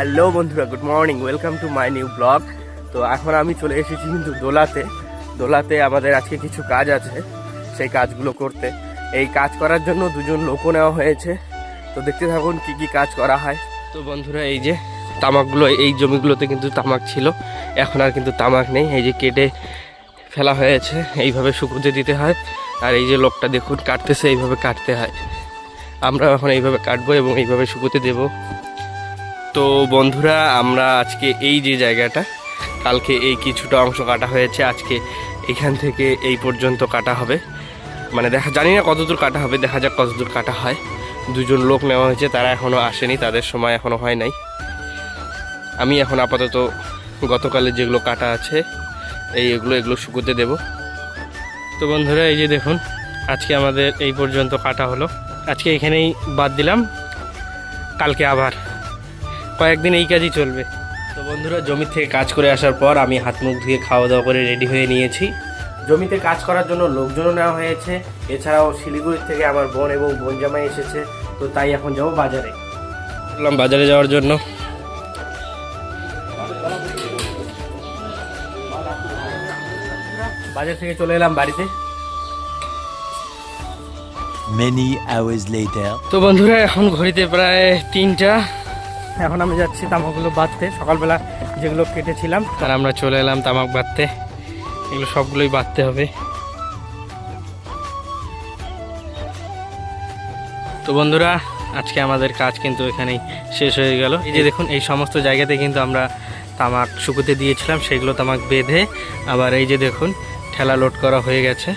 Hello বন্ধুরা, good morning, welcome to my new blog. তো এখন আমি চলে এসেছি কিন্তু দোলাতে আমাদের আজকে কিছু কাজ আছে, সেই কাজগুলো করতে। এই কাজ করার জন্য দুজন লোকও নেওয়া হয়েছে, তো দেখতে থাকুন কি কি কাজ করা হয়। তো বন্ধুরা, এই যে তামাকগুলো, এই জমিগুলোতে কিন্তু তামাক ছিল, এখন আর কিন্তু তামাক নেই। এই যে কেটে ফেলা হয়েছে, এইভাবে শুকোতে দিতে হয়। আর এই যে লোকটা দেখুন কাটতেছে, এইভাবে কাটতে হয়। আমরা এখন এইভাবে কাটবো এবং এইভাবে শুকোতে দেব। তো বন্ধুরা, আমরা আজকে এই যে জায়গাটা, কালকে এই কিছুটা অংশ কাটা হয়েছে, আজকে এখান থেকে এই পর্যন্ত কাটা হবে। মানে জানি না কতদূর কাটা হবে, দেখা যাক কতদূর কাটা হয়। দুজন লোক নেওয়া হয়েছে, তারা এখনও আসেনি, তাদের সময় এখনও হয় নাই। আমি এখন আপাতত গতকালের যেগুলো কাটা আছে এগুলো শুকোতে দেব। তো বন্ধুরা, এই যে দেখুন আজকে আমাদের এই পর্যন্ত কাটা হলো। আজকে এখানেই বাদ দিলাম, কালকে আবার কয়েকদিন এই কাজই চলবে। তো বন্ধুরা, জমি থেকে কাজ করে আসার পর আমি হাত মুখ ধুয়ে খাওয়া দাওয়া করে রেডি হয়ে নিয়েছি। জমিতে কাজ করার জন্য লোকজনও নেওয়া হয়েছে, এছাড়াও শিলিগুড়ি থেকে আমার বোন এবং বোন জামাই এসেছে। তো তাই এখন যাবো বাজারে। বললাম বাজারে যাওয়ার জন্য। বাজার থেকে চলে এলাম বাড়িতে। Many hours later. তো বন্ধুরা, এখন ঘড়িতে প্রায় 3টা। এখন আমি যাচ্ছি তামাকগুলো বাঁধতে, সকালবেলা যেগুলো কেটেছিলাম। আর আমরা চলে এলাম তামাক বাঁধতে, এগুলো সবগুলোই বাঁধতে হবে। তো বন্ধুরা, আজকে আমাদের কাজ কিন্তু এখানেই শেষ হয়ে গেল। এই যে দেখুন, এই সমস্ত জায়গাতে কিন্তু আমরা তামাক শুকোতে দিয়েছিলাম, সেগুলো তামাক বেঁধে আবার এই যে দেখুন ঠেলা লোড করা হয়ে গেছে।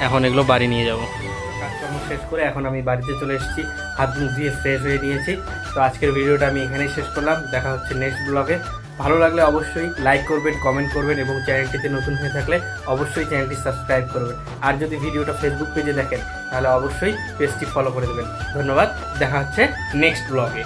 এখন এগুলো বাড়ি নিয়ে যাব। কাজকর্ম শেষ করে এখন আমি বাড়িতে চলে এসেছি, হাত মুখ দিয়ে ফ্রেশ হয়ে নিয়েছি। তো আজকের ভিডিওটা আমি এখানেই শেষ করলাম, দেখা হচ্ছে নেক্সট ব্লগে। ভালো লাগলে অবশ্যই লাইক করবেন, কমেন্ট করবেন এবং চ্যানেলটিতে নতুন হয়ে থাকলে অবশ্যই চ্যানেলটি সাবস্ক্রাইব করবেন। আর যদি ভিডিওটা ফেসবুক পেজে দেখেন তাহলে অবশ্যই পেজটি ফলো করে দেবেন। ধন্যবাদ, দেখা হচ্ছে নেক্সট ব্লগে।